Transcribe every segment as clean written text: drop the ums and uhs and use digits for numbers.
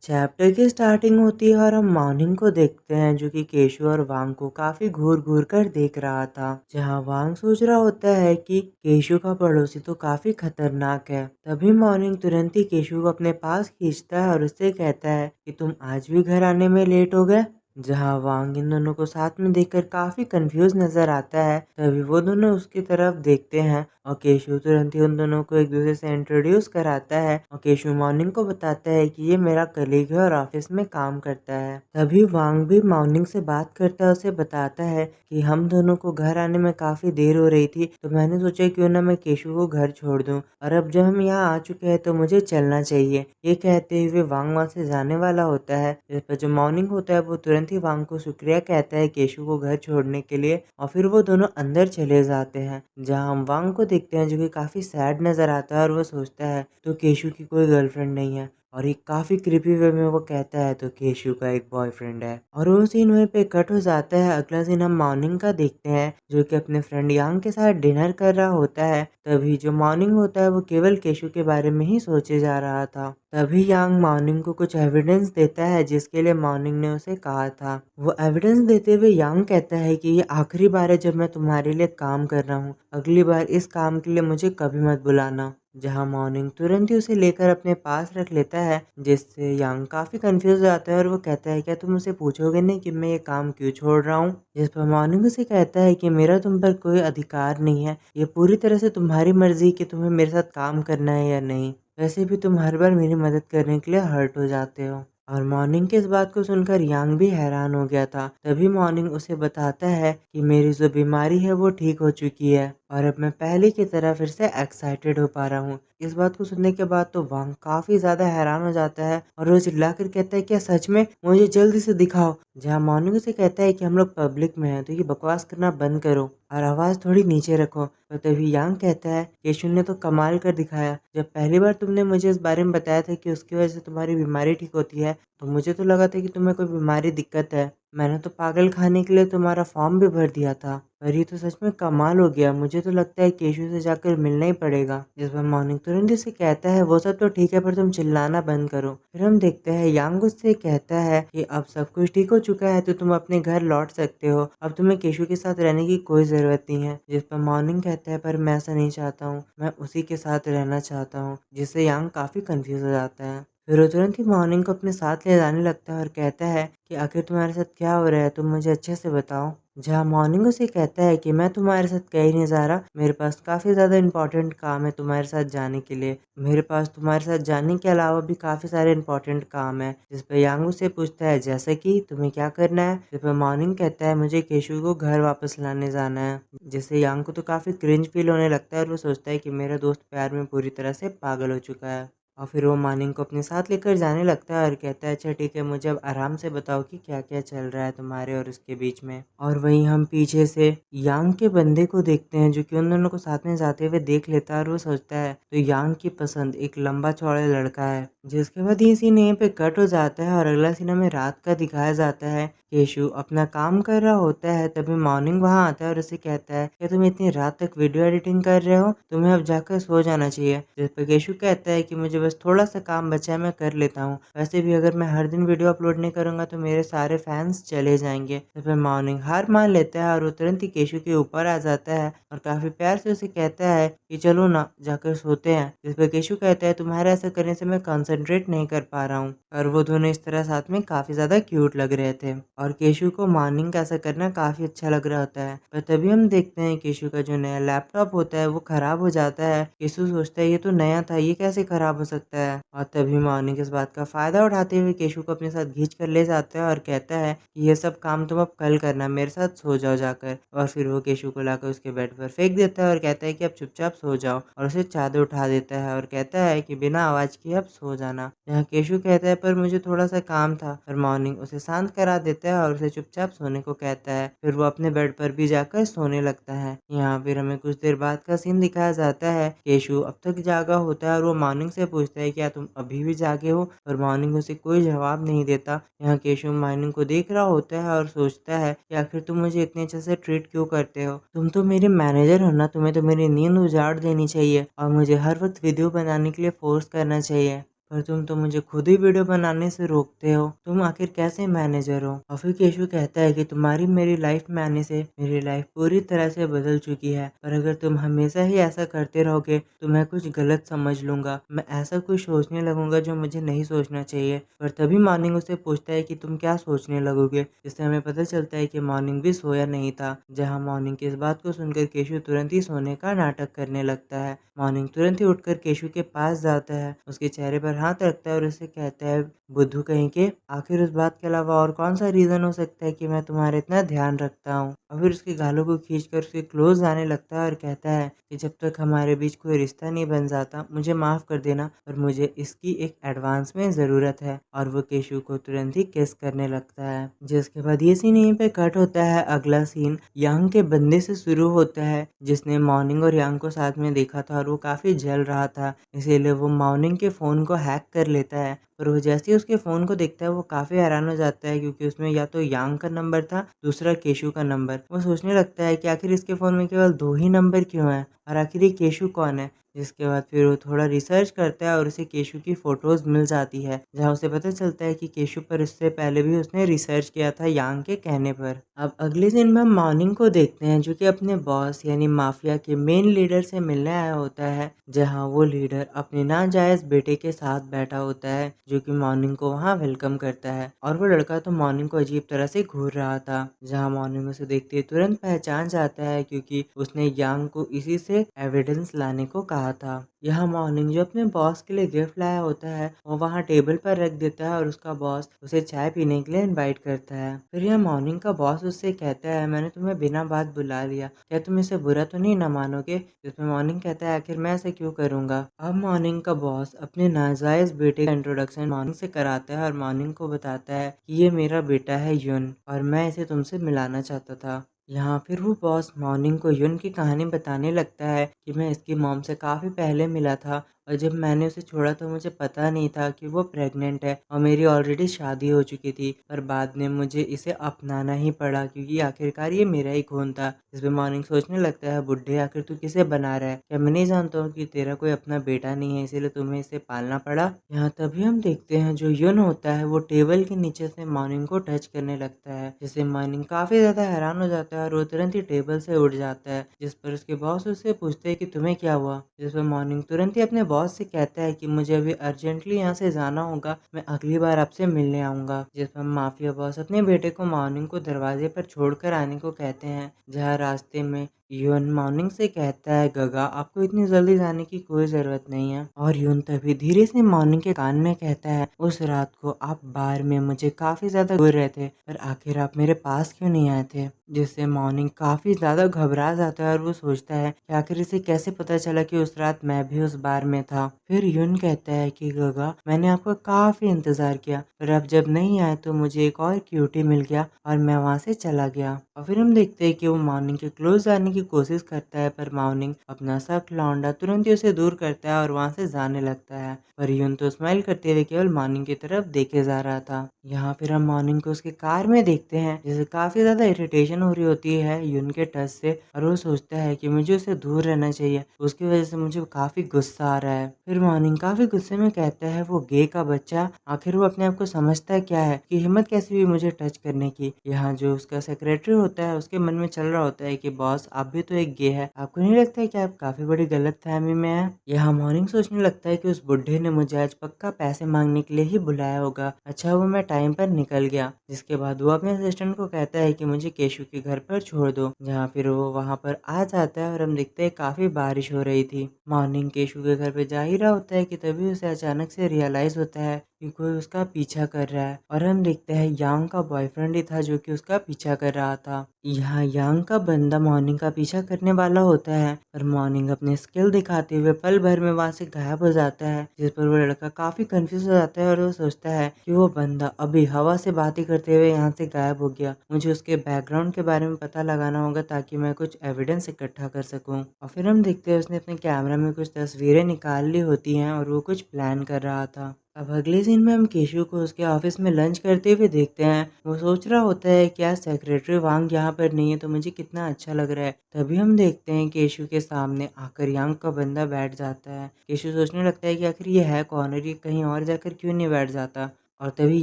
Chapter की starting होती है और हम मॉर्निंग को देखते हैं जो कि केशु और वांग को काफी घूर घूर कर देख रहा था। जहां वांग सोच रहा होता है कि केशु का पड़ोसी तो काफी खतरनाक है। तभी मॉर्निंग तुरंत ही केशु को अपने पास खींचता है और उससे कहता है कि तुम आज भी घर आने में लेट हो गए। जहां वांग इन दोनों को साथ में देखकर काफी कंफ्यूज नजर आता है। तभी वो दोनों उसकी तरफ देखते हैं और केशु तुरंत ही उन दोनों को एक दूसरे से इंट्रोड्यूस कराता है और केशु मॉर्निंग को बताता है कि ये मेरा कलीग है और ऑफिस में काम करता है। तभी वांग भी मॉर्निंग से बात करता है, उसे बताता है कि हम दोनों को घर आने में काफी देर हो रही थी, तो मैंने सोचा क्यों ना मैं केशु को घर छोड़ दूं, और अब जब हम यहाँ आ चुके हैं तो मुझे चलना चाहिए। ये कहते हुए वांग वहां से जाने वाला होता है। जिस पर जो मॉर्निंग होता है वो तुरंत ही वांग को शुक्रिया कहता है केशु को घर छोड़ने के लिए, और फिर वो दोनों अंदर चले जाते हैं। जहाँ हम वांग को देखते हैं जो कि काफी सैड नजर आता है और वो सोचता है तो केशु की कोई गर्लफ्रेंड नहीं है, और एक काफी क्रीपी वे में वो कहता है तो केशु का एक बॉयफ्रेंड है। और वो सीन वहीं पे कट हो जाता है। अगला सीन हम मॉर्निंग का देखते हैं जो कि अपने फ्रेंड यांग के साथ डिनर कर रहा होता है। तभी जो मॉर्निंग होता है वो केवल केशु के बारे में ही सोचे जा रहा था। तभी यांग मॉर्निंग को कुछ एविडेंस देता है जिसके लिए मॉर्निंग ने उसे कहा था। वो एविडेंस देते हुए यांग कहता है कि ये आखिरी बार है जब मैं तुम्हारे लिए काम कर रहा हूँ, अगली बार इस काम के लिए मुझे कभी मत बुलाना। जहां मॉर्निंग तुरंत ही उसे लेकर अपने पास रख लेता है, जिससे यांग काफी कंफ्यूज हो जाता है और वो कहता है क्या तुम मुझे पूछोगे नहीं कि मैं ये काम क्यों छोड़ रहा हूँ। जिस पर मॉर्निंग उसे कहता है कि मेरा तुम पर कोई अधिकार नहीं है, ये पूरी तरह से तुम्हारी मर्जी कि तुम्हें मेरे साथ काम करना है या नहीं। वैसे भी तुम हर बार मेरी मदद करने के लिए हर्ट हो जाते हो। और मॉर्निंग की इस बात को सुनकर यांग भी हैरान हो गया था। तभी मॉर्निंग उसे बताता है कि मेरी जो बीमारी है वो ठीक हो चुकी है और अब मैं पहले की तरह फिर से एक्साइटेड हो पा रहा हूँ। इस बात को सुनने के बाद तो वांग काफी ज्यादा हैरान हो जाता है और वो चिल्लाकर कहता है क्या सच में, मुझे जल्दी से दिखाओ। जहाँ मॉर्निंग उसे कहता है कि हम लोग पब्लिक में हैं तो ये बकवास करना बंद करो और आवाज थोड़ी नीचे रखो। तो तभी यांग कहता है केशु ने तो कमाल कर दिखाया, जब पहली बार तुमने मुझे इस बारे में बताया था कि उसकी वजह से तुम्हारी बीमारी ठीक होती है तो मुझे तो लगा था कि तुम्हें कोई बीमारी दिक्कत है। मैंने तो पागल खाने के लिए तुम्हारा फॉर्म भी भर दिया था, पर ये तो सच में कमाल हो गया। मुझे तो लगता है केशु से जाकर मिलना ही पड़ेगा। जिस पर मॉर्निंग तुरंत ही से कहता है वो सब तो ठीक है पर तुम चिल्लाना बंद करो। फिर हम देखते हैं यांग उससे कहता है कि अब सब कुछ ठीक हो चुका है तो तुम अपने घर लौट सकते हो, अब तुम्हें केशु के साथ रहने की कोई जरूरत नहीं है। जिस पर मॉर्निंग कहता है पर मैं ऐसा नहीं चाहता हूँ, मैं उसी के साथ रहना चाहता हूँ। जिससे यांग काफी कंफ्यूज हो जाता है। फिर वो तुरंत ही मॉर्निंग को अपने साथ ले जाने लगता है और कहता है कि आखिर तुम्हारे साथ क्या हो रहा है, तुम मुझे अच्छे से बताओ। जहाँ मॉर्निंग उसे कहता है कि मैं तुम्हारे साथ कहीं नहीं जा रहा, मेरे पास काफ़ी ज़्यादा इंपॉर्टेंट काम है तुम्हारे साथ जाने के लिए। मेरे पास तुम्हारे साथ जाने के अलावा भी काफ़ी सारे इंपॉर्टेंट काम है। जिस पर यांग उसे पूछता है जैसे कि तुम्हें क्या करना है। जिस पर मॉर्निंग कहता है मुझे केशु को घर वापस लाने जाना है। जिससे यांग को तो काफ़ी क्रिंज फील होने लगता है और वो सोचता है कि मेरा दोस्त प्यार में पूरी तरह से पागल हो चुका है। और फिर वो मॉर्निंग को अपने साथ लेकर जाने लगता है और कहता है अच्छा ठीक है, मुझे अब आराम से बताओ कि क्या क्या चल रहा है तुम्हारे और उसके बीच में। और वहीं हम पीछे से यांग के बंदे को देखते हैं जो कि उन दोनों को साथ में जाते हुए देख लेता है और वो सोचता है तो यांग की पसंद एक लंबा चौड़ा लड़का है। जिसके बाद ये सीन यहीं पे कट हो जाता है और अगला सीन हमें रात का दिखाया जाता है। केशु अपना काम कर रहा होता है, तभी मॉर्निंग वहां आता है और उसे कहता है कि तुम इतनी रात तक वीडियो एडिटिंग कर रहे हो, तुम्हें अब जाकर सो जाना चाहिए। जिस पर केशु कहता है कि मुझे बस थोड़ा सा काम बचा है, मैं कर लेता हूँ, वैसे भी अगर मैं हर दिन वीडियो अपलोड नहीं करूंगा तो मेरे सारे फैंस चले जाएंगे। तो फिर मॉर्निंग हार मान लेता है और वो तुरंत ही केशु के ऊपर आ जाता है और काफी प्यार से उसे कहता है कि चलो ना जाकर सोते हैं। जिस पर केशु कहता है तुम्हारे ऐसा करने से मैं कंसंट्रेट नहीं कर पा रहा हूँ। और वो दोनों इस तरह साथ में काफी ज्यादा क्यूट लग रहे थे और केशु को मॉर्निंग का ऐसा करना काफी अच्छा लग रहा होता है। पर तभी हम देखते हैं केशु का जो नया लैपटॉप होता है वो खराब हो जाता है। केशु सोचता है ये तो नया था, ये कैसे खराब हो सकता है। और तभी मॉर्निंग इस बात का फायदा उठाते हुए केशु को अपने साथ खींच कर ले जाता है और कहता है कि ये सब काम तुम अब कल करना, मेरे साथ सो जाओ जाकर। और फिर वो केशु को लाकर उसके बेड पर फेंक देता है और कहता है कि अब चुपचाप सो जाओ, और उसे चादर उठा देता है और कहता है कि बिना आवाज किए अब सो जाना। यहाँ केशु कहता है पर मुझे थोड़ा सा काम था, पर मॉर्निंग उसे शांत करा देता है और उसे चुपचाप सोने को कहता है। फिर वो अपने बेड पर भी जाकर सोने लगता है। यहाँ फिर हमें कुछ देर बाद का सीन दिखाया जाता है। केशु अब तक जागा होता है और वो मॉर्निंग से पूछता है क्या तुम अभी भी जागे हो, और मॉर्निंग उसे कोई जवाब नहीं देता। यहाँ केशु मॉर्निंग को देख रहा होता है और सोचता है कि आखिर तुम मुझे इतने अच्छे से ट्रीट क्यों करते हो, तुम तो मेरे मैनेजर हो ना, तुम्हें तो मेरी नींद उजाड़ देनी चाहिए और मुझे हर वक्त वीडियो बनाने के लिए फोर्स करना चाहिए। पर तुम तो मुझे खुद ही वीडियो बनाने से रोकते हो, तुम आखिर कैसे मैनेजर हो? और फिर केशु कहता है कि तुम्हारी मेरी लाइफ में आने से मेरी लाइफ पूरी तरह से बदल चुकी है, पर अगर तुम हमेशा ही ऐसा करते रहोगे तो मैं कुछ गलत समझ लूंगा, मैं ऐसा कुछ सोचने लगूंगा जो मुझे नहीं सोचना चाहिए। पर तभी मॉर्निंग उससे पूछता है कि तुम क्या सोचने लगोगे, जिससे हमें पता चलता है कि मॉर्निंग भी सोया नहीं था। जहाँ मॉर्निंग की इस बात को सुनकर केशु तुरंत ही सोने का नाटक करने लगता है। मॉर्निंग तुरंत ही उठकर केशु के पास जाता है, उसके चेहरे पर हाथ रखता है और उसे कहता है, बुद्धू कहीं के, आखिर उस बात के अलावा और कौन सा रीजन हो सकता है कि मैं तुम्हारा इतना ध्यान रखता हूँ। और फिर उसके गालों को खींचकर उसके क्लोज आने लगता है और कहता है कि जब तक हमारे बीच कोई रिश्ता नहीं बन जाता मुझे माफ कर देना, और मुझे इसकी एक एडवांस में ज़रूरत है। और वो केशु को तुरंत ही किस करने लगता है। जिसके बाद ये सीन यहीं पे कट होता है। अगला सीन यांग के बंदे से शुरू होता है, जिसने मॉर्निंग और यांग को साथ में देखा था और वो काफ़ी जल रहा था, इसीलिए वो मॉर्निंग के फ़ोन को हैक कर लेता है। पर वो जैसे ही उसके फ़ोन को देखता है वो काफ़ी हैरान हो जाता है, क्योंकि उसमें या तो यांग का नंबर था, दूसरा केशु का नंबर। वो सोचने लगता है कि आखिर इसके फ़ोन में केवल 2 ही नंबर क्यों हैं, और आखिर ये केशु कौन है? जिसके बाद फिर वो थोड़ा रिसर्च करता है और उसे केशु की फ़ोटोज़ मिल जाती है, जहाँ उसे पता चलता है कि केशु पर इससे पहले भी उसने रिसर्च किया था यांग के कहने पर। अब अगले दिन में हम मॉर्निंग को देखते हैं, जो कि अपने बॉस यानी माफिया के मेन लीडर से मिलने आया होता है, जहाँ वो लीडर अपने नाजायज़ बेटे के साथ बैठा होता है, जो कि मॉर्निंग को वहाँ वेलकम करता है। और वो लड़का तो मॉर्निंग को अजीब तरह से घूर रहा था, जहाँ मॉर्निंग उसे देखते ही तुरंत पहचान जाता है, क्योंकि उसने यांग को इसी से एविडेंस लाने को कहा था। यहाँ मॉर्निंग जो अपने बॉस के लिए गिफ्ट लाया होता है वो वहाँ टेबल पर रख देता है और उसका बॉस उसे चाय पीने के लिए इनवाइट करता है। फिर यह मॉर्निंग का बॉस उससे कहता है, मैंने तुम्हें बिना बात बुला लिया, क्या तुम इसे बुरा तो नहीं ना मानोगे? जिसमें मॉर्निंग कहता है, आखिर मैं ऐसा क्यों करूंगा? अब मॉर्निंग का बॉस अपने नाजायज बेटे का इंट्रोडक्शन मॉर्निंग से कराता है और मॉर्निंग को बताता है कि ये मेरा बेटा है युन, और मैं इसे तुमसे मिलाना चाहता था। यहाँ फिर वो बॉस मॉर्निंग को युन की कहानी बताने लगता है कि मैं इसकी मॉम से काफ़ी पहले मिला था, और जब मैंने उसे छोड़ा तो मुझे पता नहीं था कि वो प्रेग्नेंट है और मेरी ऑलरेडी शादी हो चुकी थी, पर बाद में मुझे इसे अपनाना ही पड़ा, क्योंकि आखिरकार ये मेरा ही खून था। जिसमें मॉर्निंग सोचने लगता है, बुड्ढे आखिर तू किसे बना रहा है? क्या मैं नहीं जानता हूँ कि तेरा कोई अपना बेटा नहीं है, इसीलिए तुम्हें इसे पालना पड़ा? यहाँ तभी हम देखते हैं जो युन होता है वो टेबल के नीचे से मॉर्निंग को टच करने लगता है, जिससे मॉर्निंग काफ़ी ज़्यादा हैरान हो जाता है और वो तुरंत ही टेबल से उठ जाता है। जिस पर उसके बॉस उससे पूछते हैं कि तुम्हें क्या हुआ? जिस पर मॉर्निंग तुरंत ही अपने बॉस से कहता है कि मुझे अभी अर्जेंटली यहाँ से जाना होगा, मैं अगली बार आपसे मिलने आऊँगा। जिस पर माफिया बॉस अपने बेटे को मॉर्निंग को दरवाजे पर छोड़कर आने को कहते हैं, जहाँ रास्ते में यून मॉर्निंग से कहता है, गगा आपको इतनी जल्दी जाने की कोई ज़रूरत नहीं है। और यून तभी धीरे से मॉर्निंग के कान में कहता है, उस रात को आप बार में मुझे काफ़ी ज़्यादा घूर रहे थे, पर आखिर आप मेरे पास क्यों नहीं आए थे? जिससे मॉर्निंग काफ़ी ज़्यादा घबरा जाता है और वो सोचता है कि आखिर इसे कैसे पता चला कि उस रात मैं भी उस बार में था। फिर यून कहता है कि गगा मैंने आपका काफ़ी इंतज़ार किया, पर आप जब नहीं आए तो मुझे एक और क्यूटी मिल गया और मैं वहाँ से चला गया। और फिर हम देखते हैं कि वो मॉर्निंग के क्लोज आने की कोशिश करता है, पर मॉर्निंग अपना शक लौंडा तुरंत ही उसे दूर करता है और वहाँ से जाने लगता है। पर यून तो स्माइल करते हुए केवल मॉर्निंग की तरफ देखे जा रहा था। यहाँ फिर हम मॉर्निंग को उसके कार में देखते हैं, जिसे काफ़ी ज़्यादा इरिटेशन हो रही होती है यून के टच से, और वो सोचता है कि मुझे उससे दूर रहना चाहिए, उसकी वजह से मुझे काफ़ी गुस्सा आ रहा है। फिर मॉर्निंग काफ़ी गुस्से में कहता है, वो गे का बच्चा, आखिर वो अपने आप को समझता है क्या है कि हिम्मत कैसी हुई मुझे टच करने की? यहाँ जो उसका सेक्रेटरी होता है उसके मन में चल रहा होता है कि बॉस आप भी तो एक गे है, आपको नहीं लगता है कि आप काफ़ी बड़ी गलतफहमी में हैं? यहाँ मॉर्निंग सोचने लगता है कि उस बुड्ढे ने मुझे आज पक्का पैसे मांगने के लिए ही बुलाया होगा, अच्छा वो मैं टाइम पर निकल गया। जिसके बाद वो अपने असिस्टेंट को कहता है कि मुझे केशु के घर पर छोड़ दो, जहाँ फिर वो वहाँ पर आ जाता है और हम देखते हैं काफ़ी बारिश हो रही थी। मॉर्निंग केशु के घर पे जा ही रहा होता है कि तभी उसे अचानक से रियलाइज़ होता है कि कोई उसका पीछा कर रहा है, और हम देखते हैं यांग का बॉयफ्रेंड ही था जो कि उसका पीछा कर रहा था। यहाँ यांग का बंदा मॉर्निंग का पीछा करने वाला होता है, पर मॉर्निंग अपने स्किल दिखाते हुए पल भर में वहाँ से गायब हो जाता है, जिस पर वो लड़का काफ़ी कंफ्यूज हो जाता है और वो सोचता है कि वो बंदा अभी हवा से बातें करते हुए यहाँ से गायब हो गया, मुझे उसके बैकग्राउंड के बारे में पता लगाना होगा ताकि मैं कुछ एविडेंस इकट्ठा कर सकूँ। और फिर हम देखते हैं उसने अपने कैमरा में कुछ तस्वीरें निकाल ली होती हैं और वो कुछ प्लान कर रहा था। अब अगले सीन में हम केशु को उसके ऑफिस में लंच करते हुए देखते हैं। वो सोच रहा होता है क्या सेक्रेटरी वांग यहाँ पर नहीं है तो मुझे कितना अच्छा लग रहा है। तभी हम देखते हैं केशु के सामने आकर यांग का बंदा बैठ जाता है। केशु सोचने लगता है कि आखिर ये है कौन और ये कहीं और जाकर क्यों नहीं बैठ जाता। और तभी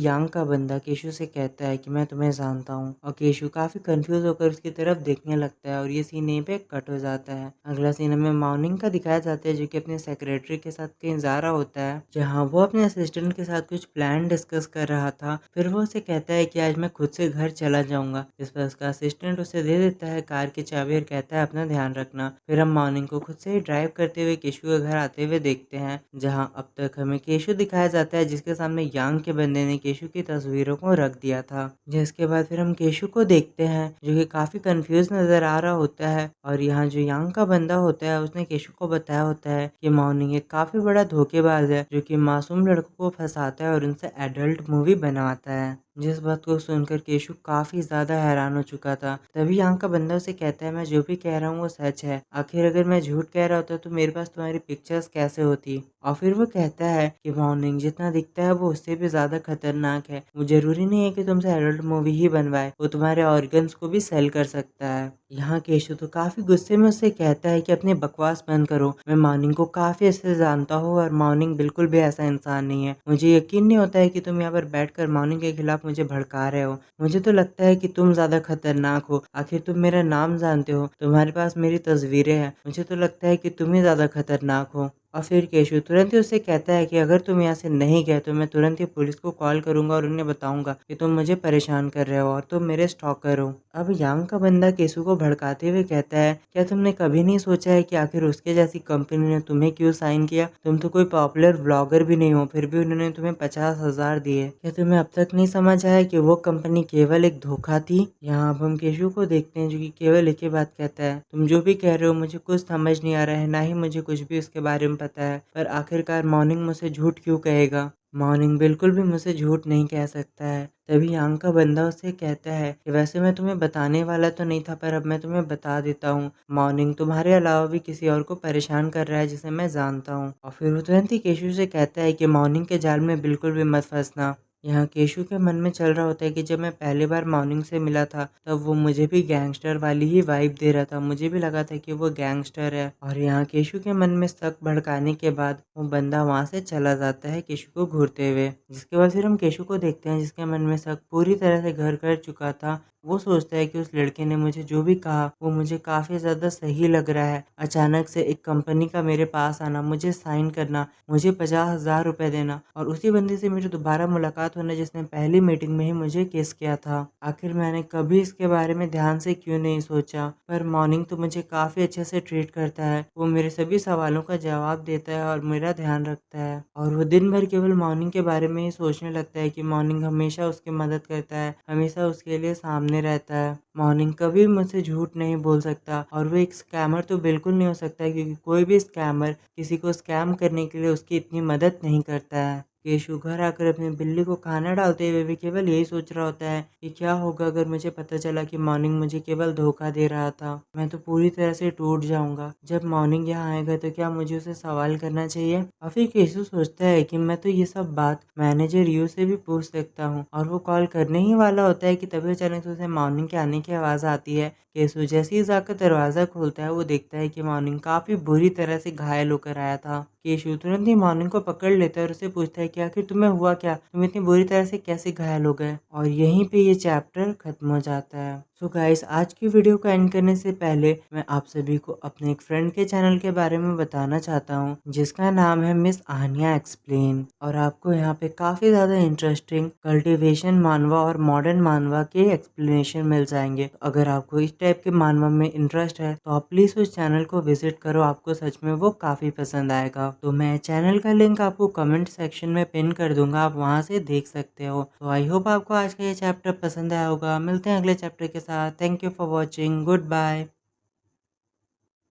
यांग का बंदा केशु से कहता है कि मैं तुम्हें जानता हूँ। और केशु काफी कंफ्यूज होकर उसकी तरफ देखने लगता है और ये सीन यहीं पे कट हो जाता है। अगला सीन हमें मॉर्निंग का दिखाया जाता है जो कि अपने सेक्रेटरी के साथ कहीं जा रहा होता है, जहाँ वो अपने असिस्टेंट के साथ कुछ प्लान डिस्कस कर रहा था। फिर वो उसे कहता है कि आज मैं खुद से घर चला जाऊंगा, जिस पर उसका असिस्टेंट उसे दे देता है कार की चाबी और कहता है अपना ध्यान रखना। फिर हम मॉर्निंग को खुद से ही ड्राइव करते हुए केशु के घर आते हुए देखते हैं, जहाँ अब तक हमें केशु दिखाया जाता है जिसके सामने यांग के बंदे ने केशु की तस्वीरों को रख दिया था। जिसके बाद फिर हम केशु को देखते हैं जो कि काफी कंफ्यूज नजर आ रहा होता है। और यहाँ जो यांग का बंदा होता है उसने केशु को बताया होता है कि मॉर्निंग एक काफी बड़ा धोखेबाज है जो कि मासूम लड़कों को फंसाता है और उनसे एडल्ट मूवी बनवाता है। जिस बात को सुनकर केशु काफी ज्यादा हैरान हो चुका था। तभी यांग का बंदा उसे कहता है मैं जो भी कह रहा हूँ वो सच है, आखिर अगर मैं झूठ कह रहा होता तो मेरे पास तुम्हारी पिक्चर्स कैसे होती। और फिर वो कहता है कि मॉर्निंग जितना दिखता है वो उससे भी ज्यादा खतरनाक है, वो जरूरी नहीं है कि तुमसे एडल्ट मूवी ही बनवाए, वो तुम्हारे ऑर्गन्स को भी सेल कर सकता है। यहाँ केशु तो काफी गुस्से में उससे कहता है कि अपनी बकवास बंद करो, मैं मॉर्निंग को काफी अच्छे से जानता हूँ और मॉर्निंग बिल्कुल भी ऐसा इंसान नहीं है। मुझे यकीन नहीं होता है कि तुम यहाँ पर बैठकर मॉर्निंग के खिलाफ मुझे भड़का रहे हो। मुझे तो लगता है कि तुम ज्यादा खतरनाक हो, आखिर तुम मेरा नाम जानते हो, तुम्हारे पास मेरी तस्वीरें हैं, मुझे तो लगता है कि तुम ही ज्यादा खतरनाक हो। और फिर केशु तुरंत ही उससे कहता है कि अगर तुम यहाँ से नहीं गए तो मैं तुरंत ही पुलिस को कॉल करूंगा और उन्हें बताऊंगा कि तुम मुझे परेशान कर रहे हो और तुम मेरे स्टॉकर हो। अब यांग का बंदा केशु को भड़काते हुए कहता है क्या तुमने कभी नहीं सोचा है कि आखिर उसके जैसी कंपनी ने तुम्हें क्यों साइन किया? तुम तो कोई पॉपुलर व्लॉगर भी नहीं हो, फिर भी उन्होंने तुम्हें 50,000 दिए। क्या तुम्हें अब तक नहीं समझ आया कि वो कंपनी केवल एक धोखा थी? यहाँ अब हम केशु को देखते हैं जो कि केवल एक ही बात कहता है, तुम जो भी कह रहे हो मुझे कुछ समझ नहीं आ रहा है, ना ही मुझे कुछ भी उसके बारे में पता है, पर आखिरकार मॉर्निंग मुझसे झूठ क्यों कहेगा? मॉर्निंग बिल्कुल भी मुझसे झूठ नहीं कह सकता है। तभी यांग का बंदा उससे कहता है कि वैसे मैं तुम्हें बताने वाला तो नहीं था पर अब मैं तुम्हें बता देता हूँ, मॉर्निंग तुम्हारे अलावा भी किसी और को परेशान कर रहा है जिसे मैं जानता हूँ। और फिर वो तुरंत ही केशु से कहता है कि मॉर्निंग के जाल में बिल्कुल भी मत फंसना। यहाँ केशु के मन में चल रहा होता है कि जब मैं पहली बार मॉर्निंग से मिला था तब वो मुझे भी गैंगस्टर वाली ही वाइब दे रहा था, मुझे भी लगा था कि वो गैंगस्टर है। और यहाँ केशु के मन में शक भड़काने के बाद वो बंदा वहां से चला जाता है केशु को घूरते हुए। जिसके बाद फिर हम केशु को देखते हैं जिसके मन में शक पूरी तरह से घर कर चुका था। वो सोचता है कि उस लड़के ने मुझे जो भी कहा वो मुझे काफी ज्यादा सही लग रहा है। अचानक से एक कंपनी का मेरे पास आना, मुझे साइन करना, मुझे 50,000 रुपए देना और उसी बंदे से मेरी दोबारा मुलाकात होना जिसने पहली मीटिंग में ही मुझे किस किया था। आखिर मैंने कभी इसके बारे में ध्यान से क्यों नहीं सोचा, पर मॉर्निंग तो मुझे काफी अच्छे से ट्रीट करता है, वो मेरे सभी सवालों का जवाब देता है और मेरा ध्यान रखता है। और वो दिन भर केवल मॉर्निंग के बारे में ही सोचने लगता है कि मॉर्निंग हमेशा उसकी मदद करता है, हमेशा उसके लिए सामने रहता है। मॉर्निंग कभी मुझसे झूठ नहीं बोल सकता और वो एक स्कैमर तो बिल्कुल नहीं हो सकता क्योंकि कोई भी स्कैमर किसी को स्कैम करने के लिए उसकी इतनी मदद नहीं करता है। केशु घर आकर अपनी बिल्ली को खाना डालते हुए भी केवल यही सोच रहा होता है कि क्या होगा अगर मुझे पता चला कि मॉर्निंग मुझे केवल धोखा दे रहा था, मैं तो पूरी तरह से टूट जाऊंगा। जब मॉर्निंग यहाँ आएगा तो क्या मुझे उसे सवाल करना चाहिए? और फिर केशु सोचता है कि मैं तो ये सब बात मैनेजर यू से भी पूछ सकता हूँ और वो कॉल करने ही वाला होता है कि तभी अचानक से उसे मॉर्निंग के आने की आवाज आती है। केशु जैसे ही जाकर दरवाजा खोलता है वो देखता है कि मॉर्निंग काफी बुरी तरह से घायल होकर आया था। केशु तुरंत ही मॉर्निंग को पकड़ लेता है और उससे पूछता है कि आखिर तुम्हें हुआ क्या, तुम इतनी बुरी तरह से कैसे घायल हो गए? और यहीं पे ये चैप्टर खत्म हो जाता है। सो गाइस, आज की वीडियो को एंड करने से पहले मैं आप सभी को अपने एक फ्रेंड के चैनल के बारे में बताना चाहता हूँ जिसका नाम है मिस आन्या एक्सप्लेन। और आपको यहाँ पे काफी ज्यादा इंटरेस्टिंग कल्टीवेशन मानवा और मॉडर्न मानवा के एक्सप्लेनेशन मिल जाएंगे। तो अगर आपको इस टाइप के मानवा में इंटरेस्ट है तो आप प्लीज उस चैनल को विजिट करो, आपको सच में वो काफी पसंद आएगा। तो मैं चैनल का लिंक आपको कमेंट सेक्शन में पिन कर दूंगा, आप वहां से देख सकते हो। तो आई होप आपको आज का ये चैप्टर पसंद आया होगा। मिलते हैं अगले चैप्टर के साथ। Thank you for watching. Good bye.